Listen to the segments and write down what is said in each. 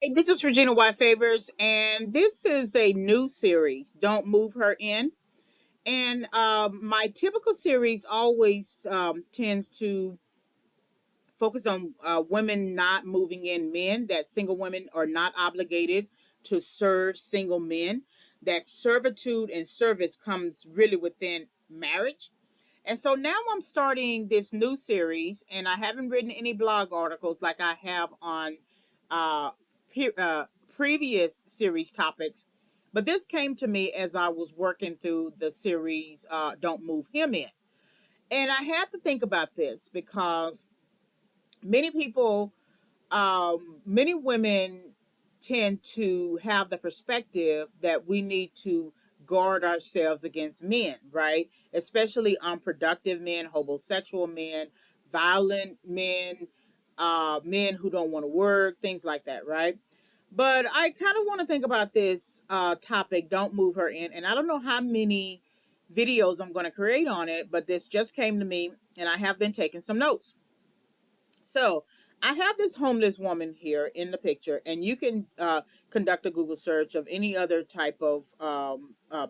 Hey, this is Regina y.favors, and this is a new series, Don't Move Her In. And my typical series always tends to focus on women not moving in men, that single women are not obligated to serve single men, that servitude and service comes really within marriage. And so now I'm starting this new series, and I haven't written any blog articles like I have on uh, previous series topics. But this came to me as I was working through the series Don't Move Him In. And I had to think about this because many people, many women tend to have the perspective that we need to guard ourselves against men, right? Especially unproductive men, homosexual men, violent men, men who don't want to work, things like that, right? But I kind of want to think about this topic, Don't Move Her In. And I don't know how many videos I'm going to create on it, but this just came to me and I have been taking some notes. So I have this homeless woman here in the picture, and you can conduct a Google search of any other type of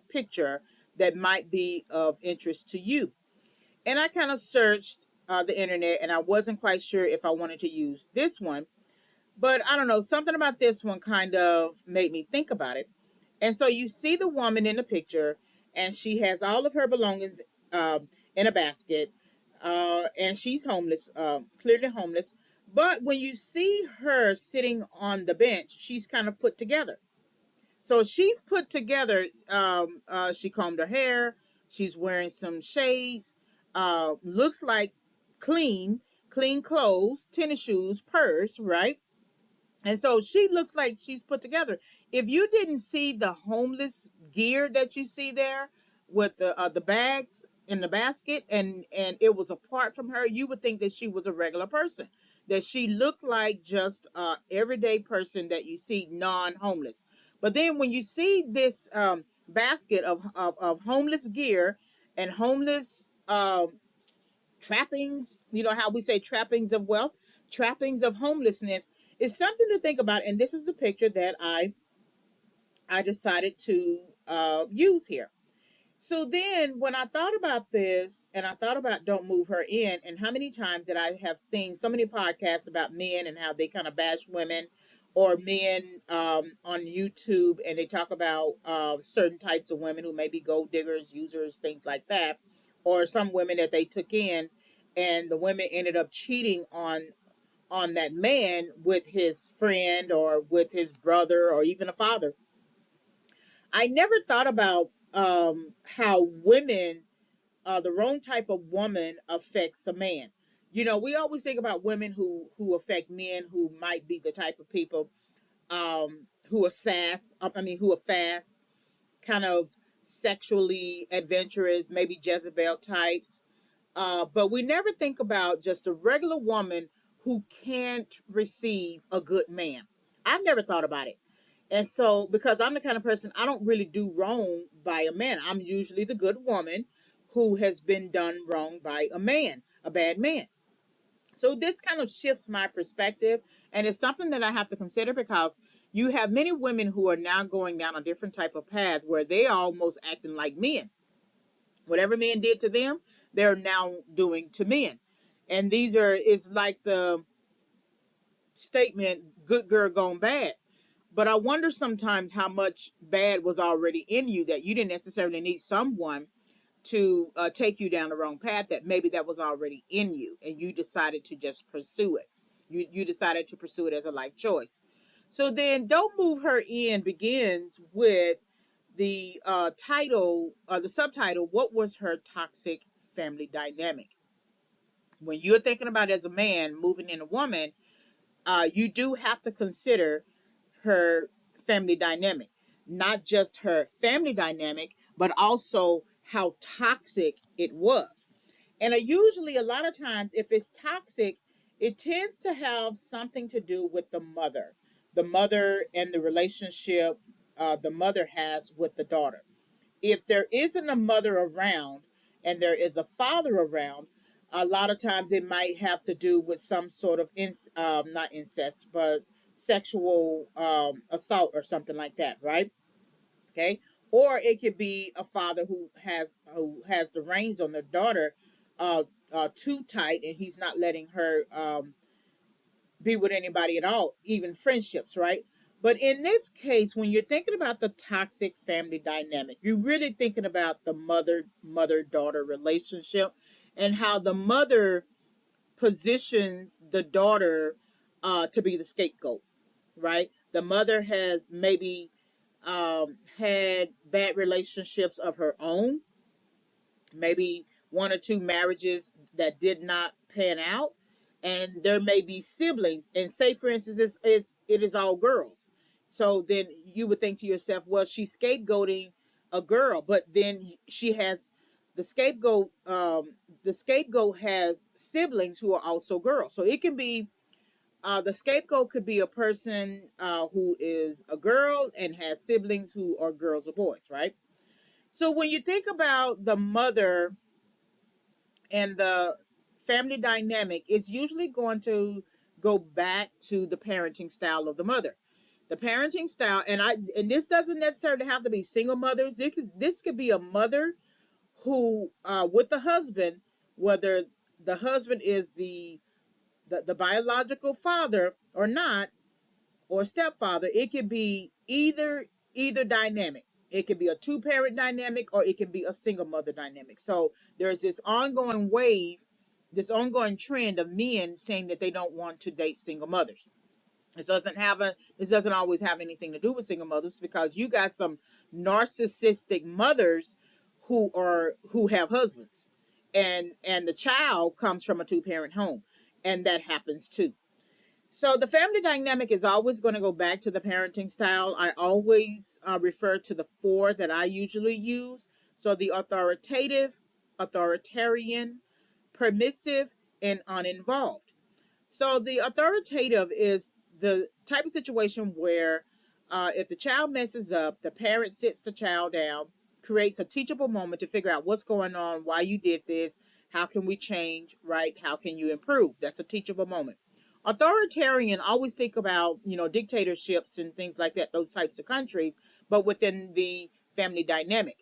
picture that might be of interest to you. And I kind of searched the internet, and I wasn't quite sure if I wanted to use this one, but I don't know, something about this one kind of made me think about it. And so you see the woman in the picture, and she has all of her belongings in a basket, and she's homeless, clearly homeless. But when you see her sitting on the bench, she's kind of put together. So she's put together. She combed her hair. She's wearing some shades. Looks like clean, clean clothes, tennis shoes, purse, right? And so she looks like she's put together. If you didn't see the homeless gear that you see there with the bags in the basket, and it was apart from her, you would think that she was a regular person, that she looked like just everyday person that you see non-homeless. But then when you see this basket of homeless gear and homeless trappings, you know how we say trappings of wealth, trappings of homelessness, is something to think about. And this is the picture that I decided to use here. So then when I thought about this and I thought about Don't Move Her In, and how many times that I have seen so many podcasts about men and how they kind of bash women, or men on YouTube, and they talk about certain types of women who may be gold diggers, users, things like that, or some women that they took in, and the women ended up cheating on that man with his friend or with his brother or even a father. I never thought about how women, the wrong type of woman affects a man. You know, we always think about women who affect men who might be the type of people who are who are fast, kind of sexually adventurous, maybe Jezebel types. But we never think about just a regular woman who can't receive a good man. I've never thought about it. And so, because I'm the kind of person, I don't really do wrong by a man. I'm usually the good woman who has been done wrong by a man, a bad man. So this kind of shifts my perspective, and it's something that I have to consider because you have many women who are now going down a different type of path where they are almost acting like men. Whatever men did to them, they're now doing to men. And these are, it's like the statement, good girl gone bad. But I wonder sometimes how much bad was already in you that you didn't necessarily need someone to take you down the wrong path, that maybe that was already in you and you decided to just pursue it. You decided to pursue it as a life choice. So then Don't Move Her In begins with the subtitle, What Was Her Toxic Family Dynamic? When you're thinking about as a man moving in a woman, you do have to consider her family dynamic, not just her family dynamic, but also how toxic it was. And usually, a lot of times, if it's toxic, it tends to have something to do with the mother and the relationship the mother has with the daughter. If there isn't a mother around and there is a father around, a lot of times it might have to do with some sort of not incest, but sexual assault or something like that, right? Okay. Or it could be a father who has the reins on their daughter uh, too tight, and he's not letting her be with anybody at all, even friendships, right? But in this case, when you're thinking about the toxic family dynamic, you're really thinking about the mother daughter relationship, and how the mother positions the daughter to be the scapegoat, right? The mother has maybe had bad relationships of her own, maybe one or two marriages that did not pan out, and there may be siblings. And say, for instance, it is all girls. So then you would think to yourself, well, she's scapegoating a girl, but then she has the scapegoat. The scapegoat has siblings who are also girls. So it can be the scapegoat could be a person who is a girl and has siblings who are girls or boys, right? So when you think about the mother and the family dynamic, is usually going to go back to the parenting style of the mother. The parenting style, and this doesn't necessarily have to be single mothers. This could be a mother who with the husband, whether the husband is the biological father or not, or stepfather. It could be either dynamic. It could be a two parent dynamic, or it can be a single mother dynamic. So there's this ongoing wave, this ongoing trend of men saying that they don't want to date single mothers. This doesn't always have anything to do with single mothers, because you got some narcissistic mothers who have husbands, and the child comes from a two parent home, and that happens too. So the family dynamic is always going to go back to the parenting style. I always refer to the four that I usually use. So the authoritative, authoritarian, permissive, and uninvolved. So the authoritative is the type of situation where if the child messes up, the parent sits the child down, creates a teachable moment to figure out what's going on, why you did this, how can we change, right? How can you improve? That's a teachable moment. Authoritarian, always think about, dictatorships and things like that, those types of countries, but within the family dynamic.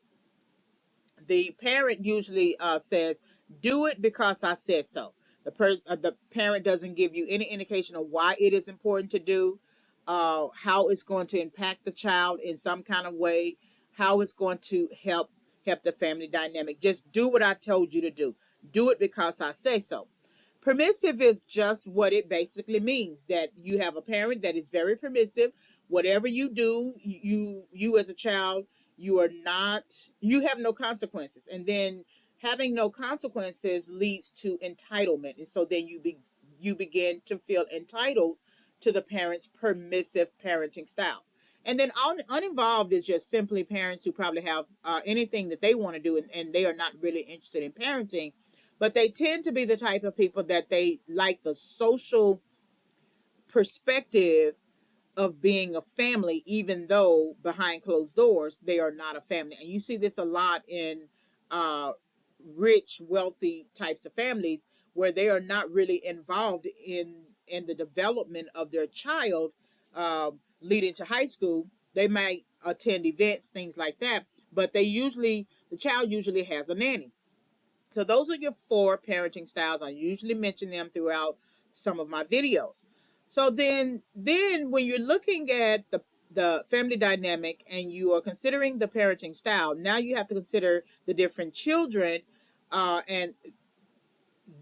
The parent usually says, "Do it because I said so." The parent doesn't give you any indication of why it is important to do, how it's going to impact the child in some kind of way, how it's going to help the family dynamic. Just do what I told you to do. Do it because I say so. Permissive is just what it basically means, that you have a parent that is very permissive. Whatever you do, you as a child, you have no consequences. And then having no consequences leads to entitlement. And so then you begin to feel entitled to the parent's permissive parenting style. And then uninvolved is just simply parents who probably have anything that they want to do, and they are not really interested in parenting, but they tend to be the type of people that they like the social perspective of being a family, even though behind closed doors they are not a family. And you see this a lot in uh, rich, wealthy types of families, where they are not really involved in the development of their child leading to high school. They might attend events, things like that, but the child usually has a nanny. So those are your four parenting styles. I usually mention them throughout some of my videos. So then when you're looking at the family dynamic and you are considering the parenting style, now you have to consider the different children and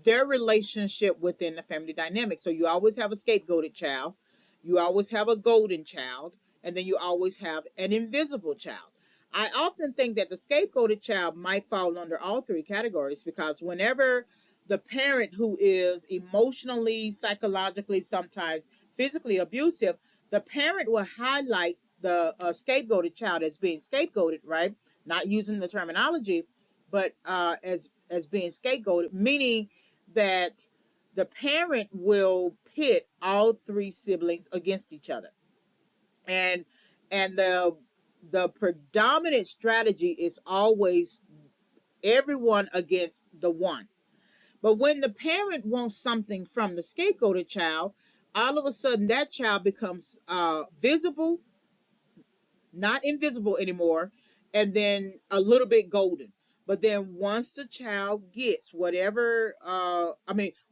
their relationship within the family dynamic. So you always have a scapegoated child, you always have a golden child, and then you always have an invisible child. I often think that the scapegoated child might fall under all three categories, because whenever the parent who is emotionally, psychologically, sometimes physically abusive, the parent will highlight the scapegoated child as being scapegoated, right? Not using the terminology, but as being scapegoated, meaning that the parent will pit all three siblings against each other, and and the predominant strategy is always everyone against the one. But when the parent wants something from the scapegoated child, all of a sudden that child becomes visible, not invisible anymore, and then a little bit golden. But then once the child gets whatever,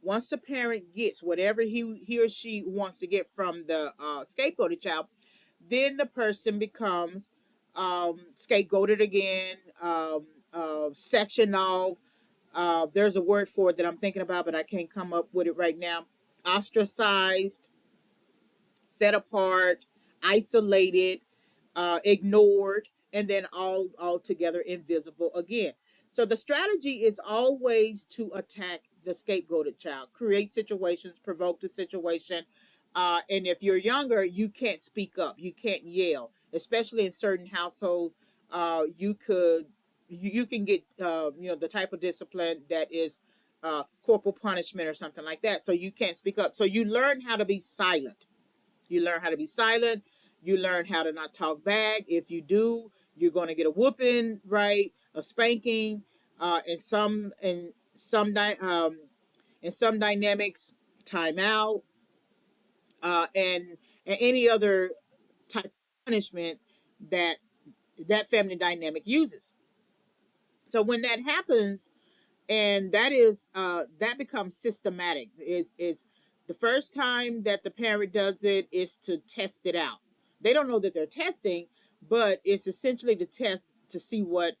once the parent gets whatever he or she wants to get from the scapegoated child, then the person becomes scapegoated again, sectioned off. There's a word for it that I'm thinking about, but I can't come up with it right now. Ostracized, set apart, isolated, ignored, and then all altogether invisible again. So the strategy is always to attack the scapegoated child, create situations, provoke the situation. And if you're younger, you can't speak up, you can't yell, especially in certain households. You can get the type of discipline that is corporal punishment or something like that. So you can't speak up. So you learn how to be silent. You learn how to be silent. You learn how to not talk back. If you do, you're going to get a whooping, right? A spanking. In some dynamics, timeout, and any other type of punishment that that family dynamic uses. So when that happens, and that becomes systematic, is the first time that the parent does it is to test it out. They don't know that they're testing, but it's essentially to test to see what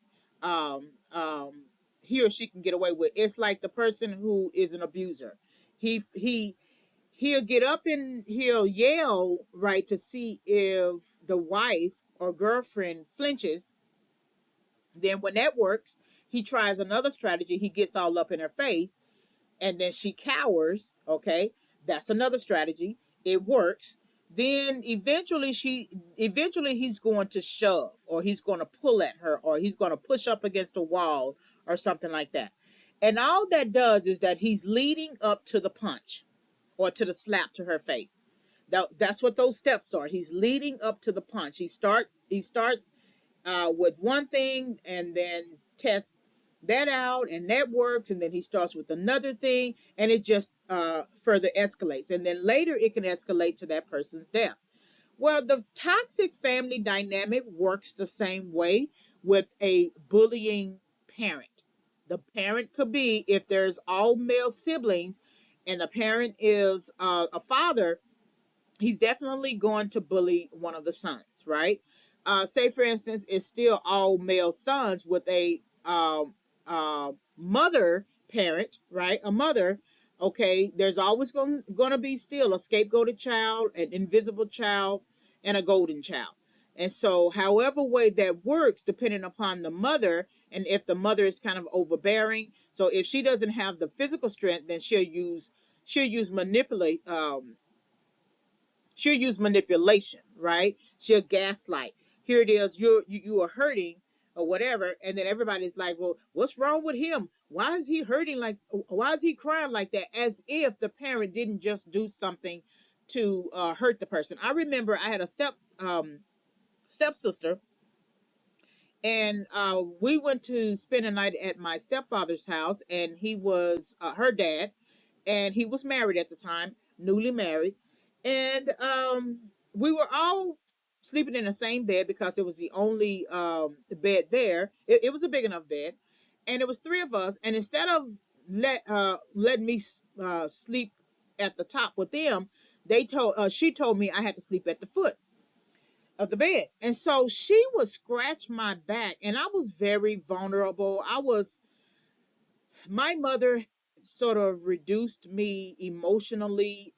he or she can get away with. It's like the person who is an abuser. He he'll get up and he'll yell, right, to see if the wife or girlfriend flinches. Then when that works, he tries another strategy. He gets all up in her face, and then she cowers. Okay, that's another strategy. It works. Then eventually he's going to shove, or he's going to pull at her, or he's going to push up against a wall or something like that. And all that does is that he's leading up to the punch or to the slap to her face. That's what those steps are. He's leading up to the punch. He starts with one thing, and then tests that out, and that works, and then he starts with another thing, and it just further escalates, and then later it can escalate to that person's death. Well, the toxic family dynamic works the same way with a bullying parent. The parent could be, if there's all male siblings and the parent is a father, he's definitely going to bully one of the sons, right? Say, for instance, it's still all male sons with a mother parent, right? A mother. Okay, there's always going to be still a scapegoated child, an invisible child, and a golden child. And so, however way that works, depending upon the mother, and if the mother is kind of overbearing, so if she doesn't have the physical strength, then she'll use manipulate she'll use manipulation, right? She'll gaslight. Here it is, you are hurting or whatever, and then everybody's like, well, what's wrong with him? Why is he hurting like? Why is he crying like that? As if the parent didn't just do something to hurt the person. I remember I had a stepsister, and we went to spend a night at my stepfather's house, and he was her dad, and he was married at the time, newly married, and we were all sleeping in the same bed because it was the only bed there. It was a big enough bed, and it was three of us. And instead of letting me sleep at the top with them, she told me I had to sleep at the foot of the bed. And so she would scratch my back, and I was very vulnerable. My mother sort of reduced me emotionally.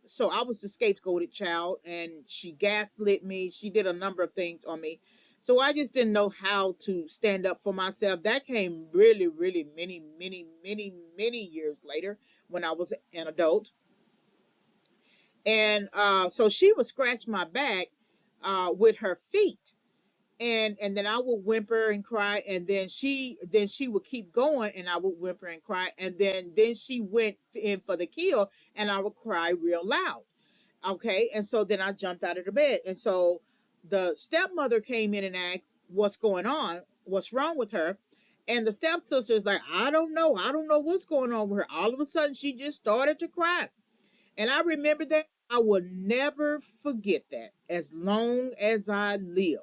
So I was the scapegoated child, and she gaslit me. She did a number of things on me. So I just didn't know how to stand up for myself. That came really, really many, many, many, many years later when I was an adult. And so she would scratch my back with her feet, and then I would whimper and cry, and then she would keep going, and I would whimper and cry, and then she went in for the kill, and I would cry real loud. Okay, and so then I jumped out of the bed, and so the stepmother came in and asked what's going on, what's wrong with her, and the stepsister is like, I don't know what's going on with her. All of a sudden, she just started to cry, and I remember that. I will never forget that as long as I live.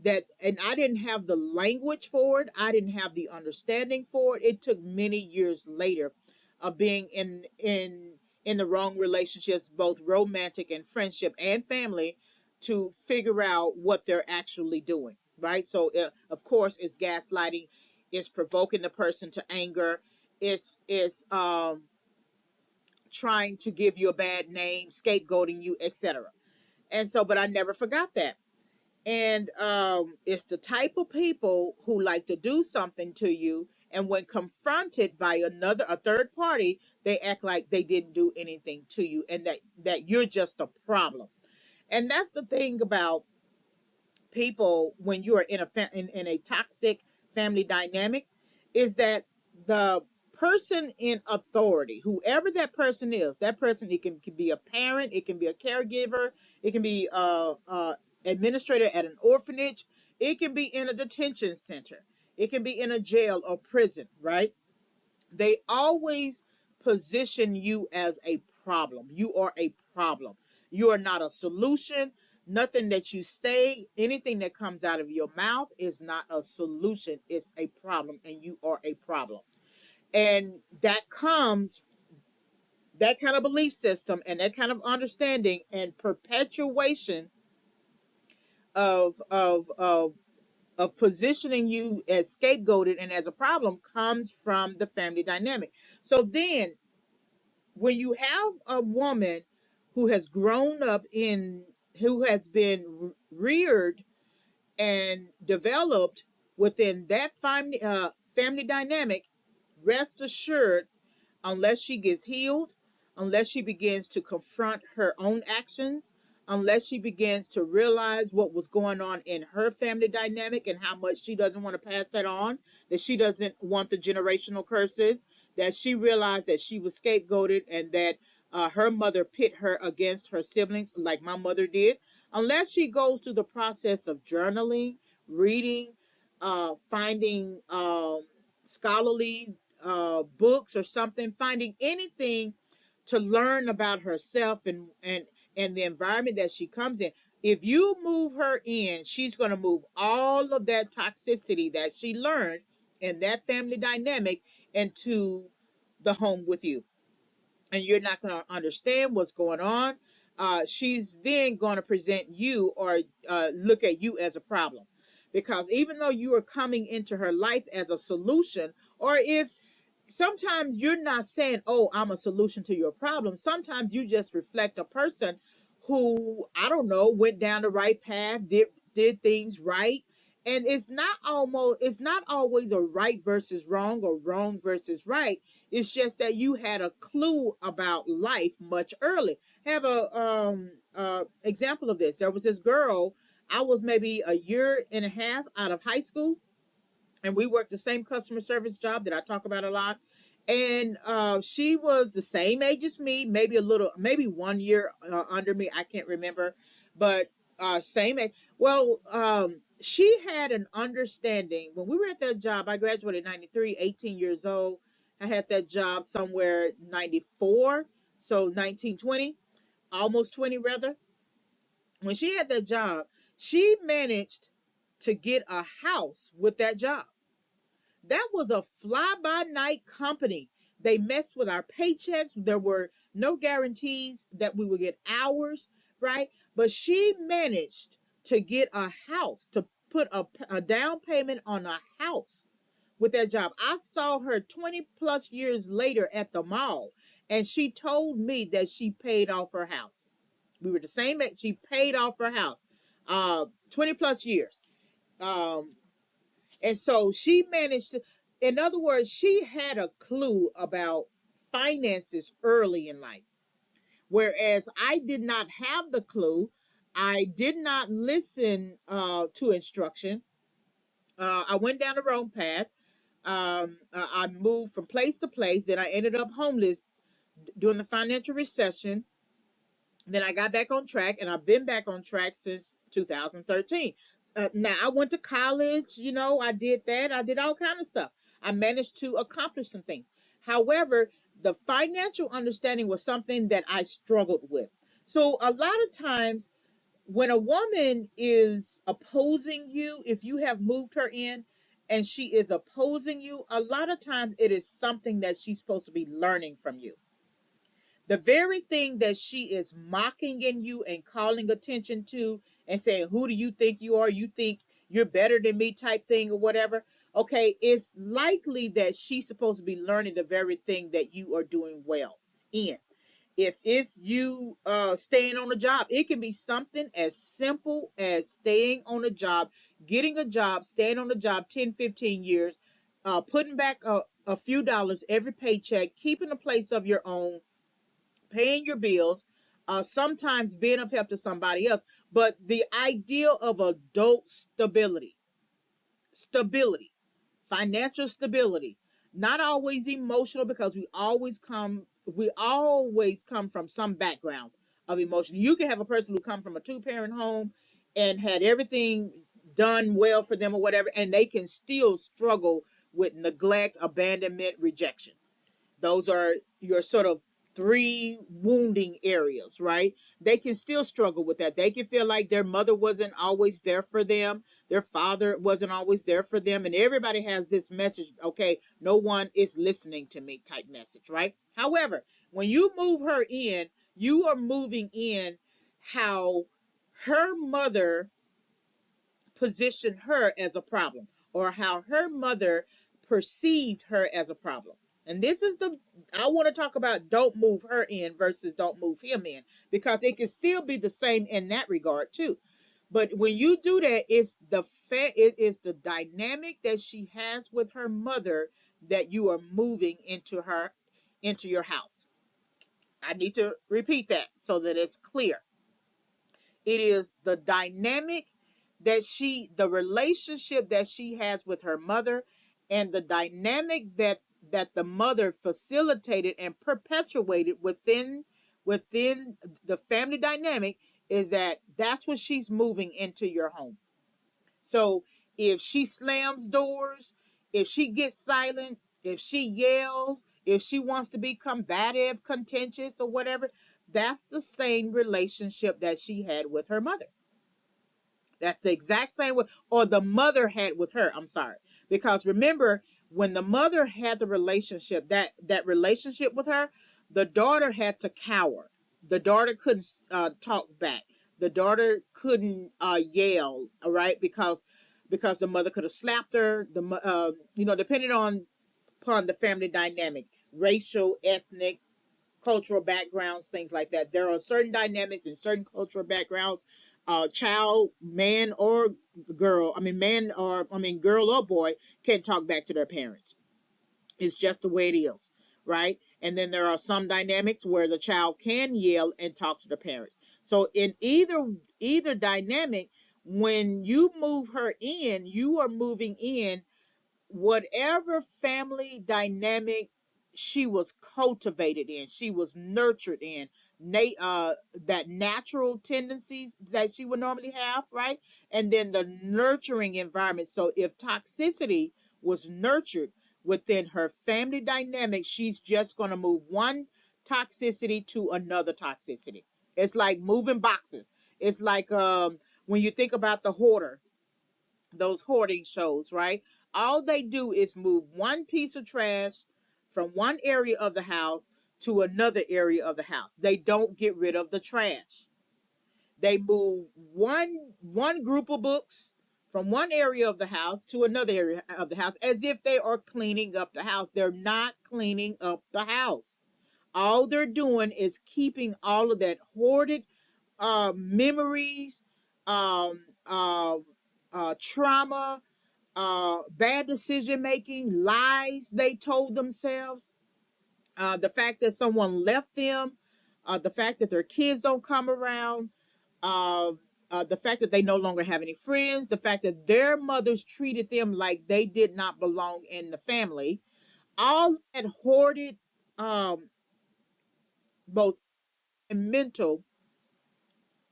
That, and I didn't have the language for it. I didn't have the understanding for it. It took many years later of being in the wrong relationships, both romantic and friendship and family, to figure out what they're actually doing. Right. So of course, it's gaslighting. It's provoking the person to anger. It's trying to give you a bad name, scapegoating you, etc. And so, but I never forgot that. And it's the type of people who like to do something to you, and when confronted by a third party, they act like they didn't do anything to you, and that you're just a problem. And that's the thing about people when you are in a toxic family dynamic, is that the person in authority, whoever that person is, that person, it can be a parent, it can be a caregiver, it can be administrator at an orphanage, it can be in a detention center, it can be in a jail or prison, right? They always position you as a problem. You are a problem. You are not a solution. Nothing that you say, anything that comes out of your mouth is not a solution. It's a problem, and you are a problem. And that kind of belief system and that kind of understanding and perpetuation of positioning you as scapegoated and as a problem comes from the family dynamic. So then when you have a woman who has grown up in, who has been reared and developed within that family dynamic, rest assured, unless she gets healed, unless she begins to confront her own actions, unless she begins to realize what was going on in her family dynamic and how much she doesn't want to pass that on, that she doesn't want the generational curses, that she realized that she was scapegoated and that her mother pit her against her siblings like my mother did, unless she goes through the process of journaling, reading, finding scholarly books or something, finding anything to learn about herself and the environment that she comes in. If you move her in, she's going to move all of that toxicity that she learned in that family dynamic into the home with you, and you're not going to understand what's going on. She's then going to present you or look at you as a problem, because even though you are coming into her life as a solution, or if sometimes you're not saying, oh, I'm a solution to your problem. Sometimes you just reflect a person who, I don't know, went down the right path, did things right. And it's not always a right versus wrong or wrong versus right. It's just that you had a clue about life much early. Have a example of this. There was this girl, I was maybe a year and a half out of high school, and we worked the same customer service job that I talk about a lot. And she was the same age as me, maybe a little, maybe 1 year under me. I can't remember, but same age. Well, she had an understanding when we were at that job. I graduated in 93, 18 years old. I had that job somewhere 94, so 1920, almost 20 rather. When she had that job, she managed to get a house with that job. That was a fly by night company. They messed with our paychecks. There were no guarantees that we would get hours, right? But she managed to get a house, to put a down payment on a house with that job. I saw her 20 plus years later at the mall, and she told me that she paid off her house. We were the same age. She paid off her house, 20 plus years. Um, and so she managed to, in other words, she had a clue about finances early in life. Whereas I did not have the clue. I did not listen to instruction. I went down the wrong path. I moved from place to place. Then I ended up homeless during the financial recession. Then I got back on track, and I've been back on track since 2013. Now I went to college, I did that. I did all kind of stuff. I managed to accomplish some things. However, the financial understanding was something that I struggled with. So a lot of times when a woman is opposing you, if you have moved her in and she is opposing you, a lot of times it is something that she's supposed to be learning from you. The very thing that she is mocking in you and calling attention to and saying, who do you think you are? You think you're better than me type thing or whatever. Okay, it's likely that she's supposed to be learning the very thing that you are doing well in. If it's you staying on a job, it can be something as simple as staying on a job, getting a job, staying on the job 10, 15 years, putting back a few dollars every paycheck, keeping a place of your own, paying your bills, sometimes being of help to somebody else. But the ideal of adult stability, financial stability, not always emotional, because we always come from some background of emotion. You can have a person who come from a two-parent home and had everything done well for them or whatever, and they can still struggle with neglect, abandonment, rejection. Those are your sort of three wounding areas, right? They can still struggle with that. They can feel like their mother wasn't always there for them, their father wasn't always there for them, and everybody has this message, okay, no one is listening to me type message, right? However, when you move her in, you are moving in how her mother positioned her as a problem, or how her mother perceived her as a problem. And this is the I want to talk about don't move her in versus don't move him in, because it can still be the same in that regard too. But when you do that, it is the dynamic that she has with her mother that you are moving into your house. I need to repeat that so that it's clear. It is the dynamic the relationship that she has with her mother, and the dynamic that the mother facilitated and perpetuated within the family dynamic, is that's what she's moving into your home. So if she slams doors, if she gets silent, if she yells, if she wants to be combative, contentious, or whatever, that's the same relationship that she had with her mother. That's the exact same way, or the mother had with her. I'm sorry. Because remember, when the mother had the relationship, that relationship with her, the daughter had to cower. The daughter couldn't talk back. The daughter couldn't yell, all right, because the mother could have slapped her. Depending on upon the family dynamic, racial, ethnic, cultural backgrounds, things like that. There are certain dynamics in certain cultural backgrounds. Child, man or girl, girl or boy, can talk back to their parents. It's just the way it is, right? And then there are some dynamics where the child can yell and talk to the parents. So in either dynamic, when you move her in, you are moving in whatever family dynamic she was cultivated in, she was nurtured in, that natural tendencies that she would normally have, right? And then the nurturing environment. So if toxicity was nurtured within her family dynamic, she's just going to move one toxicity to another toxicity. It's like moving boxes. It's like when you think about the hoarder, those hoarding shows, right? All they do is move one piece of trash from one area of the house to another area of the house. They don't get rid of the trash. They move one group of books from one area of the house to another area of the house, as if they are cleaning up the house. They're not cleaning up the house. All they're doing is keeping all of that hoarded memories, um, uh, trauma, bad decision making, lies they told themselves, the fact that someone left them, the fact that their kids don't come around, uh, the fact that they no longer have any friends, the fact that their mothers treated them like they did not belong in the family. All that hoarded, um, both mental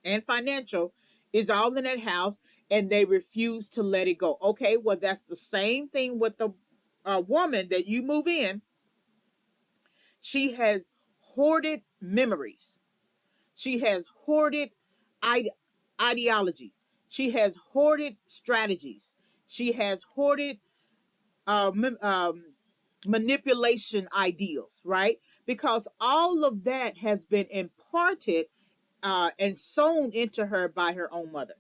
and financial, is all in that house, and they refuse to let it go. Okay, well, that's the same thing with the woman that you move in. She has hoarded memories. She has hoarded ide- ideology. She has hoarded strategies. She has hoarded uh, manipulation ideals, right? Because all of that has been imparted and sown into her by her own mother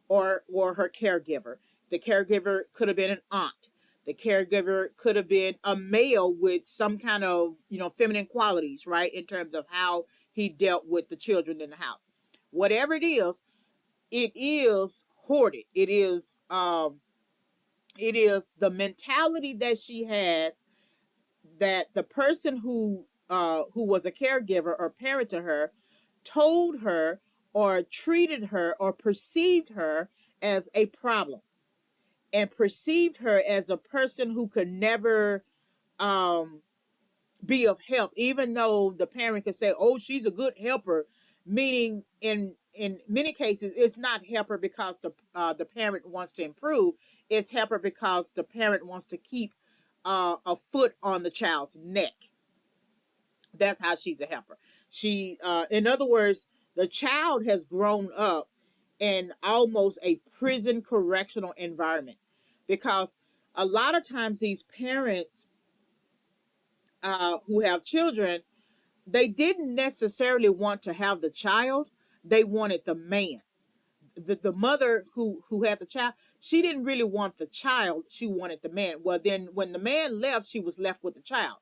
or her caregiver. The caregiver could have been an aunt. The caregiver could have been a male with some kind of, feminine qualities, right? In terms of how he dealt with the children in the house. Whatever it is hoarded. It is the mentality that she has, that the person who was a caregiver or parent to her told her or treated her or perceived her as a problem, and perceived her as a person who could never um, be of help, even though the parent could say, "Oh, she's a good helper," meaning in many cases it's not helper because the parent wants to improve. It's helper because the parent wants to keep a foot on the child's neck. That's how she's a helper. In other words, the child has grown up in almost a prison correctional environment, because a lot of times these parents who have children, they didn't necessarily want to have the child. They wanted the man. The mother who had the child, she didn't really want the child. She wanted the man. Well, then when the man left, she was left with the child.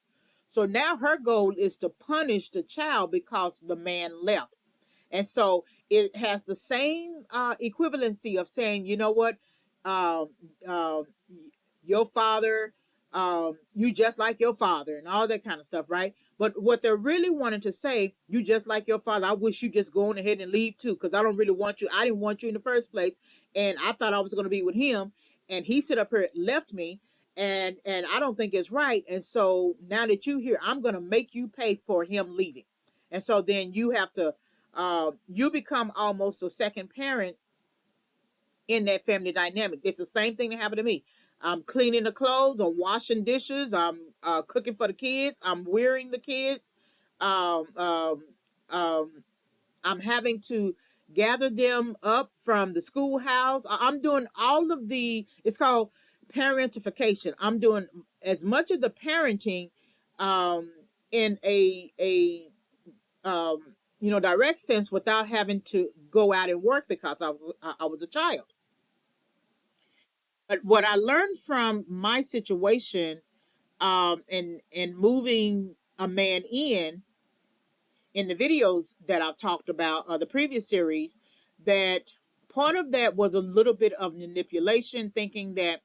So now her goal is to punish the child because the man left. And so it has the same equivalency of saying, you know what, um, um, your father, you just like your father, and all that kind of stuff, right? But what they're really wanting to say, you just like your father. I wish you just go on ahead and leave too, because I don't really want you. I didn't want you in the first place, and I thought I was going to be with him, and he sit up here left me, and I don't think it's right. And so now that you here, I'm going to make you pay for him leaving. And so then you become almost a second parent in that family dynamic. It's the same thing that happened to me. I'm cleaning the clothes, I'm washing dishes, I'm cooking for the kids, I'm wearing the kids, um, um, um, I'm having to gather them up from the schoolhouse. I'm doing all of it's called parentification. I'm doing as much of the parenting um, in a direct sense, without having to go out and work because I was a child. But what I learned from my situation, and moving a man in the videos that I've talked about, the previous series, that part of that was a little bit of manipulation, thinking that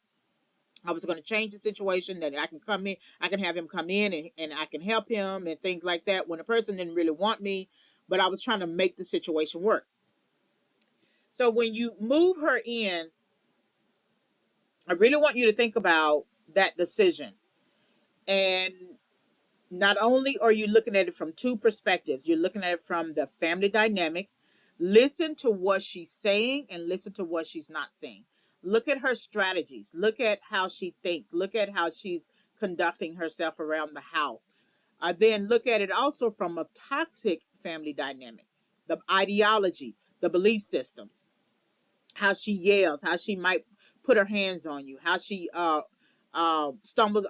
I was going to change the situation, that I can come in, I can have him come in, and I can help him and things like that, when a person didn't really want me, but I was trying to make the situation work. So when you move her in, I really want you to think about that decision. And not only are you looking at it from two perspectives, you're looking at it from the family dynamic. Listen to what she's saying and listen to what she's not saying. Look at her strategies. Look at how she thinks. Look at how she's conducting herself around the house. Then look at it also from a toxic family dynamic, the ideology, the belief systems, how she yells, how she might put her hands on you, how she stumbles,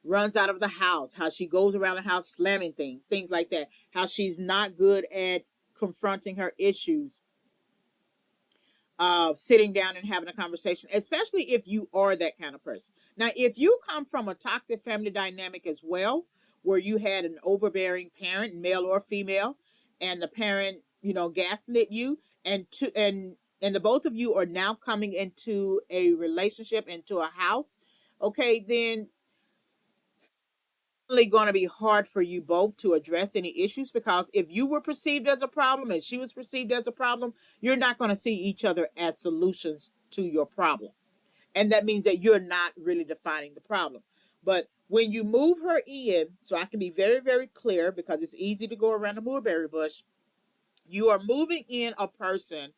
runs out of the house, how she goes around the house slamming things like that, how she's not good at confronting her issues, sitting down and having a conversation, especially if you are that kind of person. Now, if you come from a toxic family dynamic as well, where you had an overbearing parent, male or female, and the parent, gaslit you, and the both of you are now coming into a relationship, into a house, okay, then it's going to be hard for you both to address any issues, because if you were perceived as a problem and she was perceived as a problem, you're not going to see each other as solutions to your problem. And that means that you're not really defining the problem. But when you move her in, so I can be very, very clear, because it's easy to go around the mulberry bush, you are moving in a person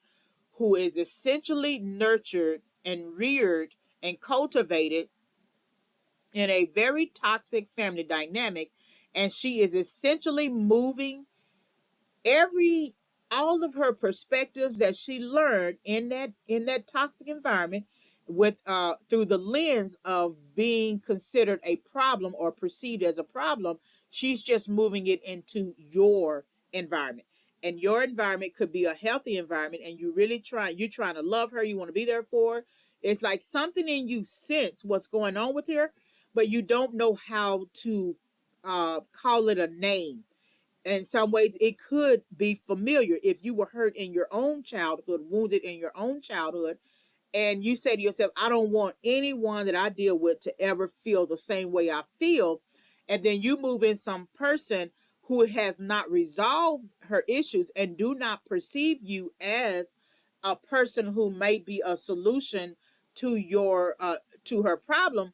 who is essentially nurtured and reared and cultivated in a very toxic family dynamic, and she is essentially moving every all of her perspectives that she learned in that toxic environment with through the lens of being considered a problem or perceived as a problem. She's just moving it into your environment, and your environment could be a healthy environment, and you're trying to love her, you want to be there for her. It's like something in you sense what's going on with her, but you don't know how to call it a name. In some ways it could be familiar if you were hurt in your own childhood, wounded in your own childhood, and you say to yourself, I don't want anyone that I deal with to ever feel the same way I feel. And then you move in some person who has not resolved her issues and do not perceive you as a person who may be a solution to your to her problem.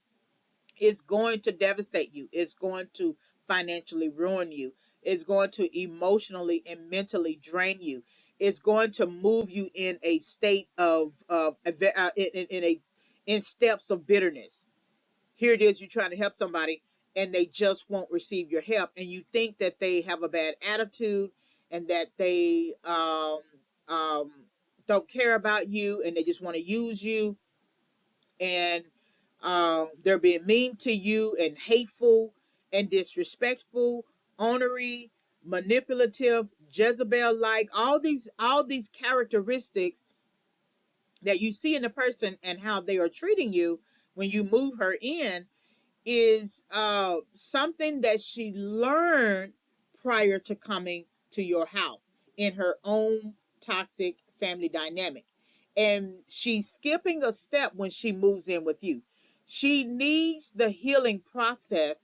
Is going to devastate you. It's going to financially ruin you. It's going to emotionally and mentally drain you. It's going to move you in a state of in a in steps of bitterness. Here it is, you're trying to help somebody and they just won't receive your help, and you think that they have a bad attitude and that they um, don't care about you and they just want to use you, and they're being mean to you and hateful and disrespectful, ornery, manipulative, Jezebel like, all these characteristics that you see in a person and how they are treating you when you move her in is something that she learned prior to coming to your house in her own toxic family dynamic. And she's skipping a step when she moves in with you. She needs the healing process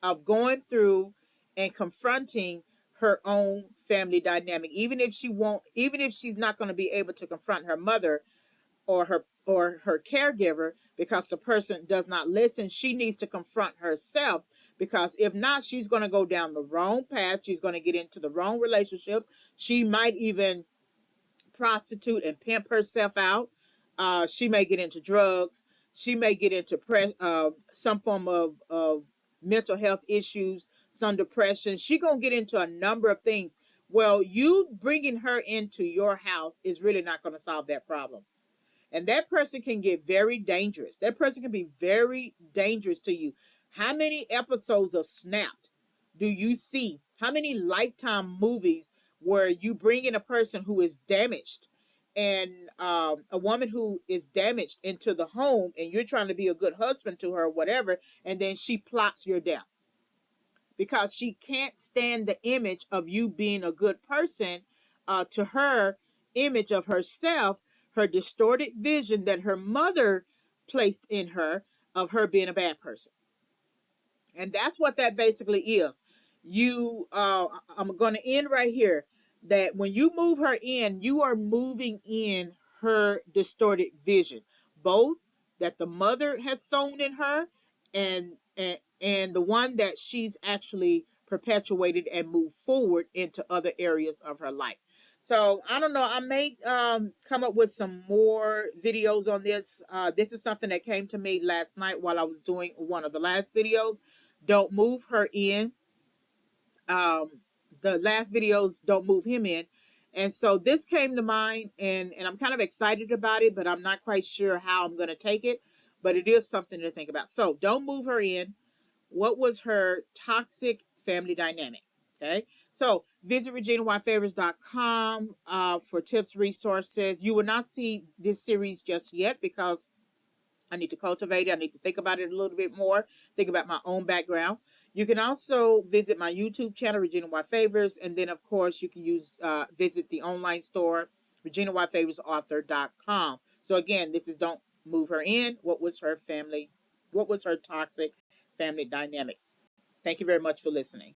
of going through and confronting her own family dynamic. Even if she's not going to be able to confront her mother or her caregiver because the person does not listen, she needs to confront herself, because if not, she's going to go down the wrong path. She's going to get into the wrong relationship. She might even prostitute and pimp herself out. She may get into drugs. She may get into some form of mental health issues, some depression. She gonna get into a number of things. Well, you bringing her into your house is really not going to solve that problem, and that person can get very dangerous. That person can be very dangerous to you. How many episodes of Snapped do you see? How many Lifetime movies where you bring in a person who is damaged, and a woman who is damaged into the home, and you're trying to be a good husband to her or whatever, and then she plots your death because she can't stand the image of you being a good person. To her image of herself, her distorted vision that her mother placed in her of her being a bad person. And that's what that basically is. I'm going to end right here, that when you move her in, you are moving in her distorted vision, both that the mother has sown in her, and the one that she's actually perpetuated and moved forward into other areas of her life. So I don't know. I may come up with some more videos on this. This is something that came to me last night while I was doing one of the last videos. Don't move her in. Um, the last videos, don't move him in. And so this came to mind, and I'm kind of excited about it, but I'm not quite sure how I'm going to take it. But it is something to think about. So don't move her in. What was her toxic family dynamic? Okay. So visit reginayfavors.com for tips, resources. You will not see this series just yet because I need to cultivate it. I need to think about it a little bit more, think about my own background. You can also visit my YouTube channel, Regina Y. Favors, and then, of course, you can visit the online store, ReginaYFavorsAuthor.com. So, again, this is Don't Move Her In. What was her toxic family dynamic? Thank you very much for listening.